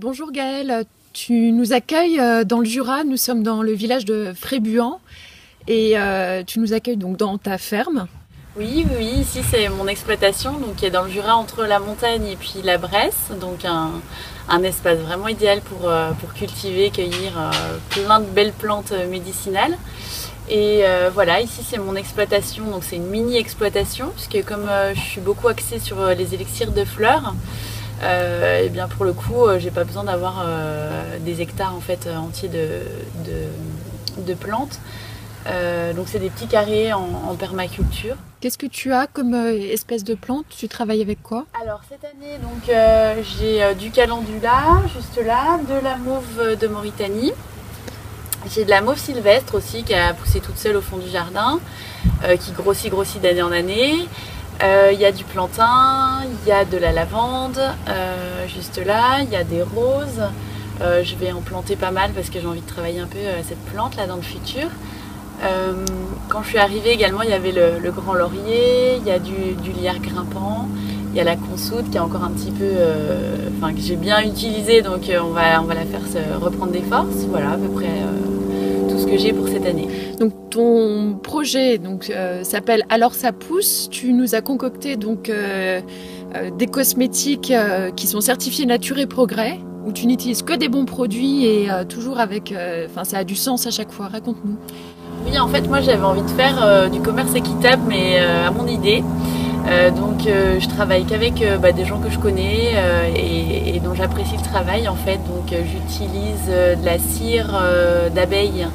Bonjour Gaëlle, tu nous accueilles dans le Jura, nous sommes dans le village de Frébuant et tu nous accueilles donc dans ta ferme. Oui, ici c'est mon exploitation donc, qui est dans le Jura entre la montagne et puis la Bresse, donc un espace vraiment idéal pour cultiver, cueillir plein de belles plantes médicinales. Et voilà, ici c'est mon exploitation, donc c'est une mini-exploitation, puisque comme je suis beaucoup axée sur les élixirs de fleurs, et bien pour le coup j'ai pas besoin d'avoir des hectares en fait entiers de plantes. Donc c'est des petits carrés en permaculture. Qu'est-ce que tu as comme espèce de plante? Tu travailles avec quoi? Alors cette année donc j'ai du calendula juste là, de la mauve de Mauritanie. J'ai de la mauve sylvestre aussi qui a poussé toute seule au fond du jardin, qui grossit d'année en année. Il y a du plantain, il y a de la lavande juste là, il y a des roses. Je vais en planter pas mal parce que j'ai envie de travailler un peu cette plante là dans le futur. Quand je suis arrivée également, il y avait le grand laurier, il y a du lierre grimpant, il y a la consoude qui est encore un petit peu, que j'ai bien utilisée, donc on va la faire reprendre des forces. Voilà à peu près tout ce que j'ai pour cette année. Donc ton projet s'appelle Alors ça pousse. Tu nous as concocté donc des cosmétiques qui sont certifiés Nature et Progrès, où tu n'utilises que des bons produits et toujours avec, ça a du sens à chaque fois. Raconte-nous. Oui, en fait, moi j'avais envie de faire du commerce équitable, mais à mon idée. Donc je travaille qu'avec des gens que je connais et dont j'apprécie le travail en fait. Donc j'utilise de la cire d'abeille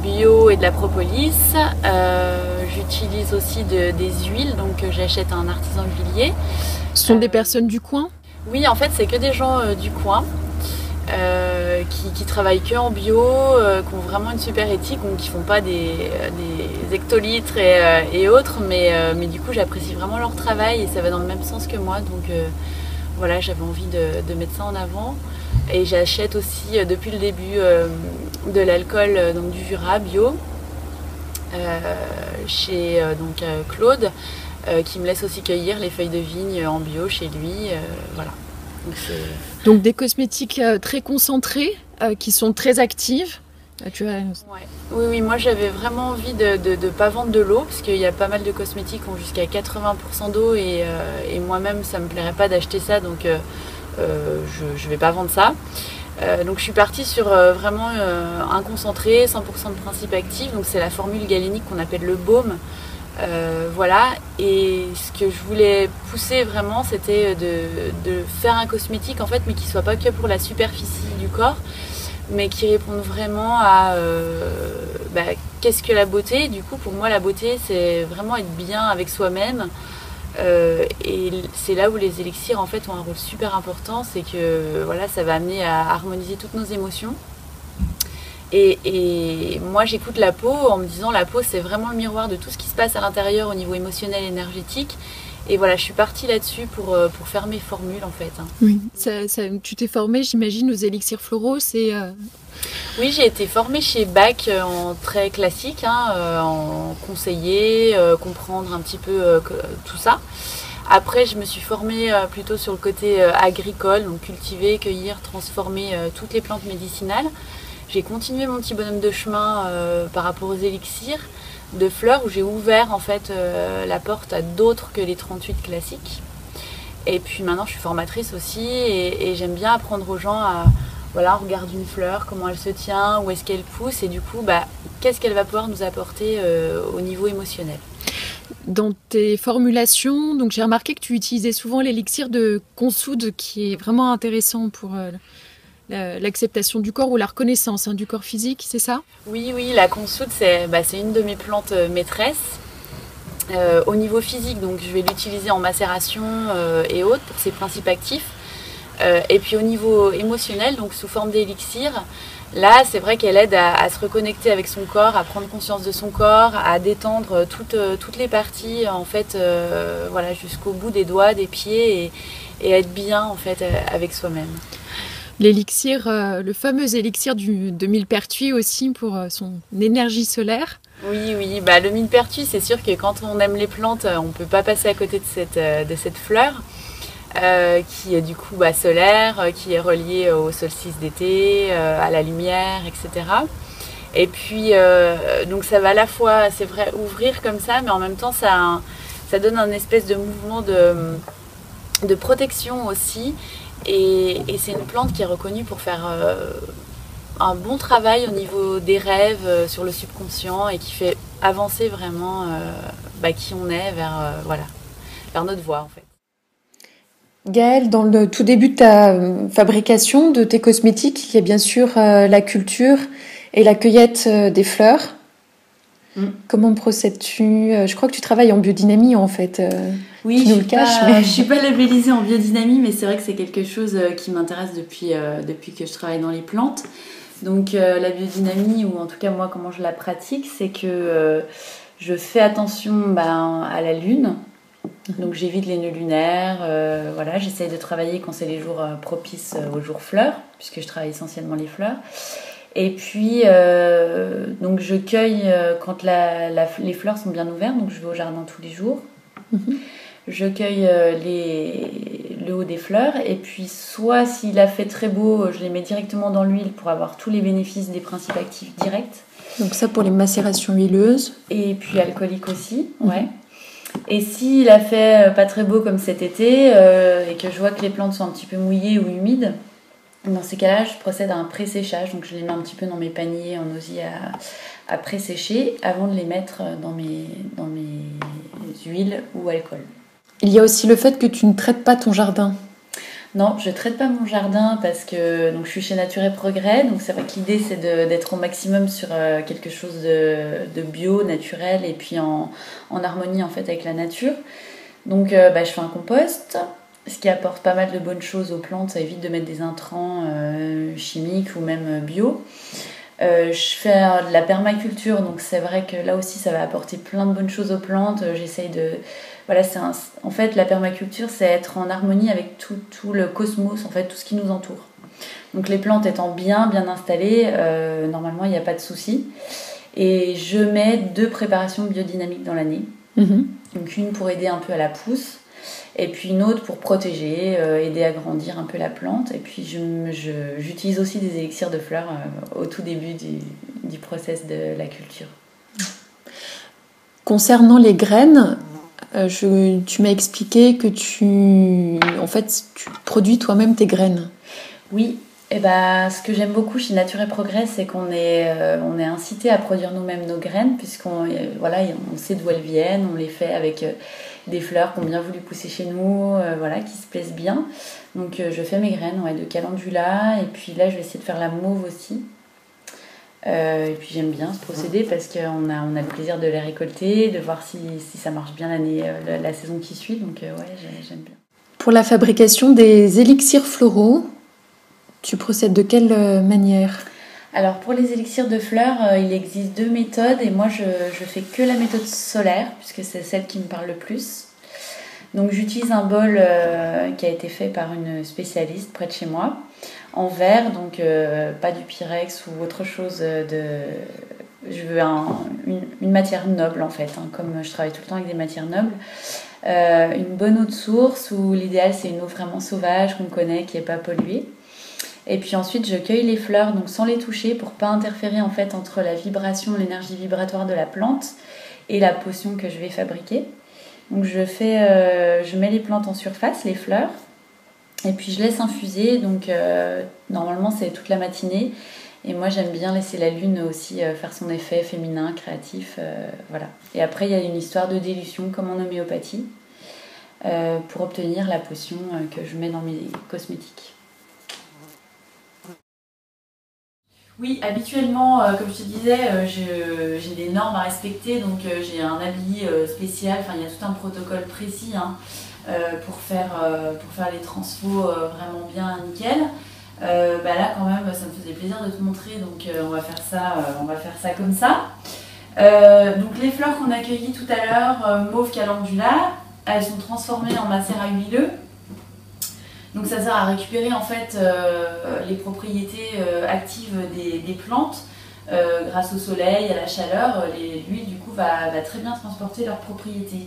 bio et de la propolis. J'utilise aussi des huiles, donc j'achète à un artisan huilier. Ce sont des personnes du coin? Oui, en fait c'est que des gens du coin. Qui travaillent que en bio, qui ont vraiment une super éthique, donc qui font pas des hectolitres et autres, mais du coup j'apprécie vraiment leur travail et ça va dans le même sens que moi, donc voilà, j'avais envie de mettre ça en avant. Et j'achète aussi depuis le début de l'alcool du Jura bio chez Claude, qui me laisse aussi cueillir les feuilles de vigne en bio chez lui, voilà. Donc des cosmétiques très concentrés, qui sont très actives. Ouais. Oui, moi j'avais vraiment envie de ne pas vendre de l'eau, parce qu'il y a pas mal de cosmétiques qui ont jusqu'à 80% d'eau et moi-même ça me plairait pas d'acheter ça, donc je vais pas vendre ça. Donc je suis partie sur vraiment un concentré, 100% de principe actif, donc c'est la formule galénique qu'on appelle le baume. Voilà, et ce que je voulais pousser vraiment c'était de faire un cosmétique en fait, mais qui soit pas que pour la superficie du corps, mais qui réponde vraiment à qu'est-ce que la beauté. Du coup pour moi la beauté c'est vraiment être bien avec soi-même, et c'est là où les élixirs en fait ont un rôle super important, c'est que voilà, ça va amener à harmoniser toutes nos émotions. Et moi j'écoute la peau en me disant la peau c'est vraiment le miroir de tout ce qui se passe à l'intérieur au niveau émotionnel et énergétique. Et voilà, je suis partie là-dessus pour faire mes formules en fait. Oui, tu t'es formée j'imagine aux élixirs floraux, c'est... Oui, j'ai été formée chez BAC en très classique, en conseiller, comprendre un petit peu tout ça. Après, je me suis formée plutôt sur le côté agricole, donc cultiver, cueillir, transformer toutes les plantes médicinales. J'ai continué mon petit bonhomme de chemin par rapport aux élixirs de fleurs, où j'ai ouvert en fait la porte à d'autres que les 38 classiques. Et puis maintenant je suis formatrice aussi et j'aime bien apprendre aux gens à, voilà, on regarde une fleur, comment elle se tient, où est-ce qu'elle pousse et du coup qu'est-ce qu'elle va pouvoir nous apporter au niveau émotionnel. Dans tes formulations, donc j'ai remarqué que tu utilisais souvent l'élixir de consoude, qui est vraiment intéressant pour l'acceptation du corps ou la reconnaissance du corps physique, c'est ça? Oui, la consoude, c'est une de mes plantes maîtresses. Au niveau physique, donc je vais l'utiliser en macération et autres pour ses principes actifs. Et puis au niveau émotionnel, donc sous forme d'élixir, là c'est vrai qu'elle aide à se reconnecter avec son corps, à prendre conscience de son corps, à détendre toutes les parties en fait, voilà, jusqu'au bout des doigts, des pieds et à être bien en fait avec soi-même. L'élixir, le fameux élixir de millepertuis aussi pour son énergie solaire. Oui, le millepertuis, c'est sûr que quand on aime les plantes, on ne peut pas passer à côté de cette fleur. qui est du coup solaire, qui est relié au solstice d'été, à la lumière, etc. Et puis, donc ça va à la fois, c'est vrai, ouvrir comme ça, mais en même temps, ça donne un espèce de mouvement de protection aussi. Et c'est une plante qui est reconnue pour faire un bon travail au niveau des rêves, sur le subconscient, et qui fait avancer vraiment qui on est vers notre voie en fait. Gaëlle, dans le tout début de ta fabrication de tes cosmétiques, il y a bien sûr la culture et la cueillette des fleurs. Comment procèdes-tu? Je crois que tu travailles en biodynamie en fait. Oui, tu nous le caches. Mais... je suis pas labellisée en biodynamie, mais c'est vrai que c'est quelque chose qui m'intéresse depuis que je travaille dans les plantes. Donc la biodynamie, ou en tout cas moi comment je la pratique, c'est que je fais attention à la lune. Donc j'évite les nœuds lunaires, j'essaye de travailler quand c'est les jours propices aux jours fleurs, puisque je travaille essentiellement les fleurs. Et puis donc je cueille quand les fleurs sont bien ouvertes, donc je vais au jardin tous les jours. Je cueille le haut des fleurs, et puis soit s'il a fait très beau, je les mets directement dans l'huile pour avoir tous les bénéfices des principes actifs directs. Donc ça pour les macérations huileuses. Et puis alcooliques aussi, ouais. Et s'il a fait pas très beau comme cet été, et que je vois que les plantes sont un petit peu mouillées ou humides, dans ces cas-là, je procède à un pré-séchage. Donc je les mets un petit peu dans mes paniers en osier à pré-sécher avant de les mettre dans mes huiles ou alcool. Il y a aussi le fait que tu ne traites pas ton jardin. Non, je ne traite pas mon jardin parce que donc, je suis chez Nature et Progrès. Donc c'est vrai que l'idée c'est d'être au maximum sur quelque chose de bio, naturel, et puis en harmonie en fait avec la nature. Donc je fais un compost, ce qui apporte pas mal de bonnes choses aux plantes. Ça évite de mettre des intrants chimiques ou même bio. Je fais de la permaculture, donc c'est vrai que là aussi ça va apporter plein de bonnes choses aux plantes. J'essaye de... en fait, la permaculture, c'est être en harmonie avec tout le cosmos, en fait, tout ce qui nous entoure. Donc les plantes étant bien installées, normalement il n'y a pas de souci. Et je mets 2 préparations biodynamiques dans l'année. Donc une pour aider un peu à la pousse, et puis une autre pour protéger, aider à grandir un peu la plante. Et puis j'utilise aussi des élixirs de fleurs au tout début du process de la culture. Concernant les graines, tu m'as expliqué que tu produis toi-même tes graines. Oui, et ce que j'aime beaucoup chez Nature et Progrès, c'est qu'on est incité à produire nous-mêmes nos graines, puisqu'on sait d'où elles viennent, on les fait avec des fleurs qui ont bien voulu pousser chez nous, qui se plaisent bien. Donc je fais mes graines de calendula, et puis là je vais essayer de faire la mauve aussi. Et puis j'aime bien ce procédé parce qu'on a le plaisir de les récolter, de voir si ça marche bien la saison qui suit, donc j'aime bien. Pour la fabrication des élixirs floraux, tu procèdes de quelle manière? Alors pour les élixirs de fleurs, il existe 2 méthodes, et moi je fais que la méthode solaire puisque c'est celle qui me parle le plus. Donc j'utilise un bol qui a été fait par une spécialiste près de chez moi, en verre, donc pas du Pyrex ou autre chose je veux une matière noble en fait, comme je travaille tout le temps avec des matières nobles. Une bonne eau de source, où l'idéal c'est une eau vraiment sauvage qu'on connaît, qui n'est pas polluée. Et puis ensuite je cueille les fleurs, donc sans les toucher, pour pas interférer en fait entre la vibration, l'énergie vibratoire de la plante et la potion que je vais fabriquer. Donc je mets les plantes en surface, les fleurs, et puis je laisse infuser. Donc normalement c'est toute la matinée, et moi j'aime bien laisser la lune aussi faire son effet féminin, créatif, voilà. Et après il y a une histoire de dilution comme en homéopathie pour obtenir la potion que je mets dans mes cosmétiques. Oui, habituellement, comme je te disais, j'ai des normes à respecter, donc j'ai un habit spécial, il y a tout un protocole précis pour faire les transfos vraiment bien nickel. Là quand même ça me faisait plaisir de te montrer, donc on va faire ça comme ça. Donc les fleurs qu'on a cueillies tout à l'heure, mauve calendula, elles sont transformées en macérat huileux. Donc ça sert à récupérer en fait les propriétés actives des plantes grâce au soleil, à la chaleur. L'huile du coup va très bien transporter leurs propriétés.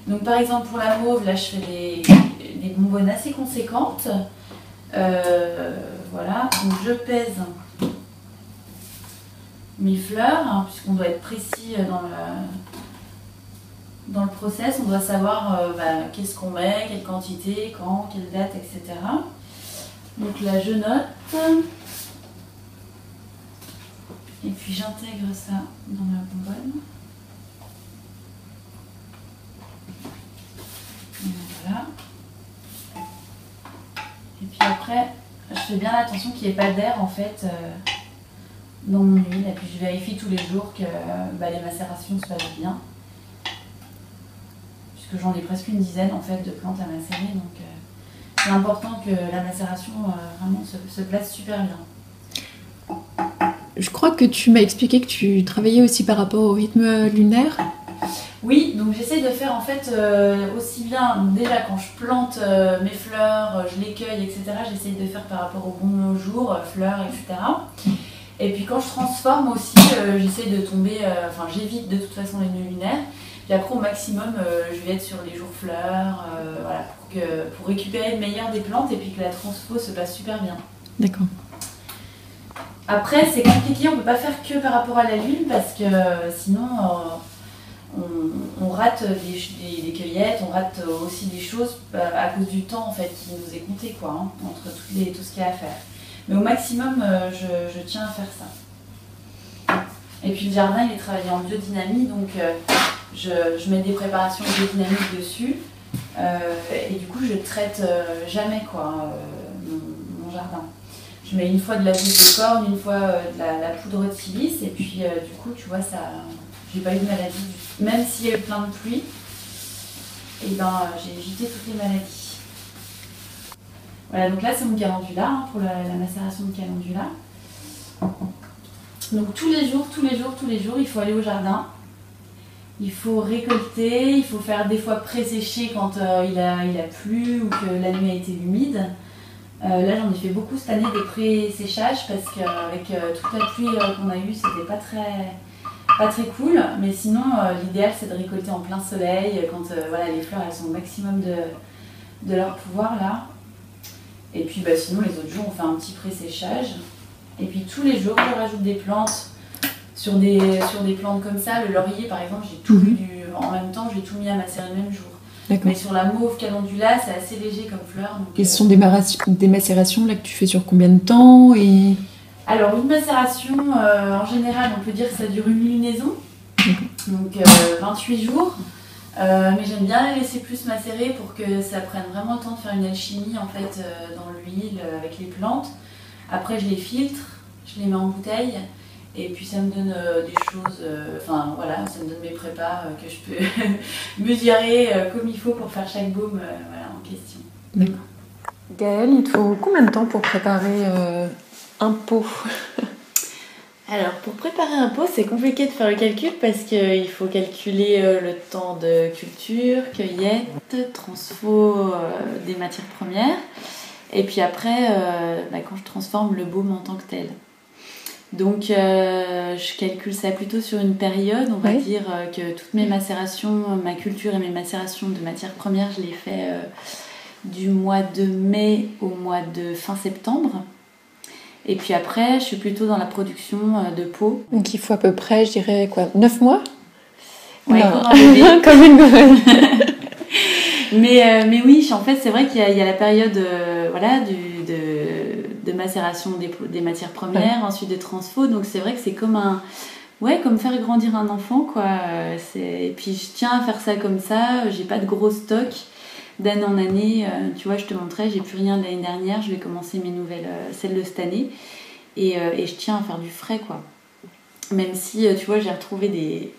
Donc par exemple pour la mauve, là je fais des bonbonnes assez conséquentes. Voilà, donc je pèse mes fleurs, hein, puisqu'on doit être précis dans le process, on doit savoir qu'est-ce qu'on met, quelle quantité, quand, quelle date, etc. Donc là je note. Et puis j'intègre ça dans ma bonbonne. Et voilà. Et puis après, je fais bien attention qu'il n'y ait pas d'air en fait dans mon huile. Et puis je vérifie tous les jours que les macérations se passent bien. Puisque j'en ai presque une dizaine en fait de plantes à macérer. Donc c'est important que la macération vraiment se place super bien. Je crois que tu m'as expliqué que tu travaillais aussi par rapport au rythme lunaire. Oui, donc j'essaye de faire en fait aussi bien, déjà quand je plante mes fleurs, je les cueille, etc. J'essaye de faire par rapport au bon jour, fleurs, etc. Et puis quand je transforme aussi, j'essaye de tomber, j'évite de toute façon les nœuds lunaires. Puis après au maximum, je vais être sur les jours fleurs, voilà, pour récupérer le meilleur des plantes et puis que la transfo se passe super bien. D'accord. Après c'est compliqué, on ne peut pas faire que par rapport à la lune parce que sinon... on rate des cueillettes, on rate aussi des choses à cause du temps en fait qui nous est compté quoi, hein, entre tout ce qu'il y a à faire. Mais au maximum, je tiens à faire ça. Et puis le jardin il est travaillé en biodynamie, donc je mets des préparations biodynamiques dessus et du coup je traite jamais quoi mon jardin. Je mets une fois de la goutte de corne, une fois de la poudre de silice et puis du coup tu vois ça... J'ai pas eu de maladie, même s'il y a eu plein de pluie, et j'ai évité toutes les maladies. Voilà, donc là c'est mon calendula hein, pour la macération de calendula. Donc tous les jours, il faut aller au jardin. Il faut récolter, il faut faire des fois pré-sécher quand il a plu ou que la nuit a été humide. Là j'en ai fait beaucoup cette année des pré-séchages parce qu'avec toute la pluie qu'on a eue, c'était pas très cool, mais sinon l'idéal c'est de récolter en plein soleil quand les fleurs elles sont au maximum de leur pouvoir là. Et puis sinon les autres jours on fait un petit pré-séchage. Et puis tous les jours je rajoute des plantes sur des plantes comme ça. Le laurier par exemple, j'ai tout en même temps, j'ai tout mis à macérer le même jour. Mais sur la mauve calendula c'est assez léger comme fleur. Donc, et ce sont des macérations là que tu fais sur combien de temps et... Alors une macération, en général, on peut dire que ça dure une lunaison, donc 28 jours. Mais j'aime bien les laisser plus macérer pour que ça prenne vraiment le temps de faire une alchimie en fait dans l'huile avec les plantes. Après je les filtre, je les mets en bouteille et puis ça me donne des choses, ça me donne mes prépas que je peux mesurer comme il faut pour faire chaque baume en question. D'accord. Gaëlle, il te faut combien de temps pour préparer un pot? Alors, pour préparer un pot, c'est compliqué de faire le calcul parce qu'il faut calculer le temps de culture, cueillette, transfo des matières premières. Et puis après, quand je transforme le baume en tant que tel. Donc, je calcule ça plutôt sur une période. On va dire que toutes mes macérations, ma culture et mes macérations de matières premières, je les fais du mois de mai au mois de fin septembre. Et puis après, je suis plutôt dans la production de peau. Donc il faut à peu près, je dirais, 9 mois? Ouais, comme un bébé. Comme une gomme. mais oui, en fait, c'est vrai qu'il y a la période de macération des matières premières, ensuite de transfo. Donc c'est vrai que c'est comme comme faire grandir un enfant, quoi. Et puis je tiens à faire ça comme ça. J'ai pas de gros stock. D'année en année, tu vois, je te montrais, j'ai plus rien de l'année dernière, je vais commencer mes nouvelles, celles de cette année, et je tiens à faire du frais, quoi. Même si, tu vois, j'ai retrouvé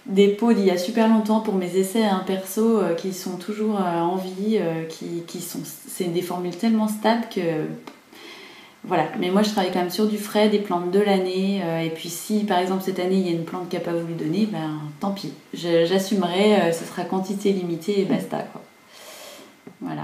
des pots d'il y a super longtemps pour mes essais perso qui sont toujours en vie, c'est des formules tellement stables que... Voilà, mais moi je travaille quand même sur du frais, des plantes de l'année, et puis si par exemple cette année il y a une plante qui n'a pas voulu donner, tant pis, j'assumerai, ce sera quantité limitée et basta, quoi. Voilà.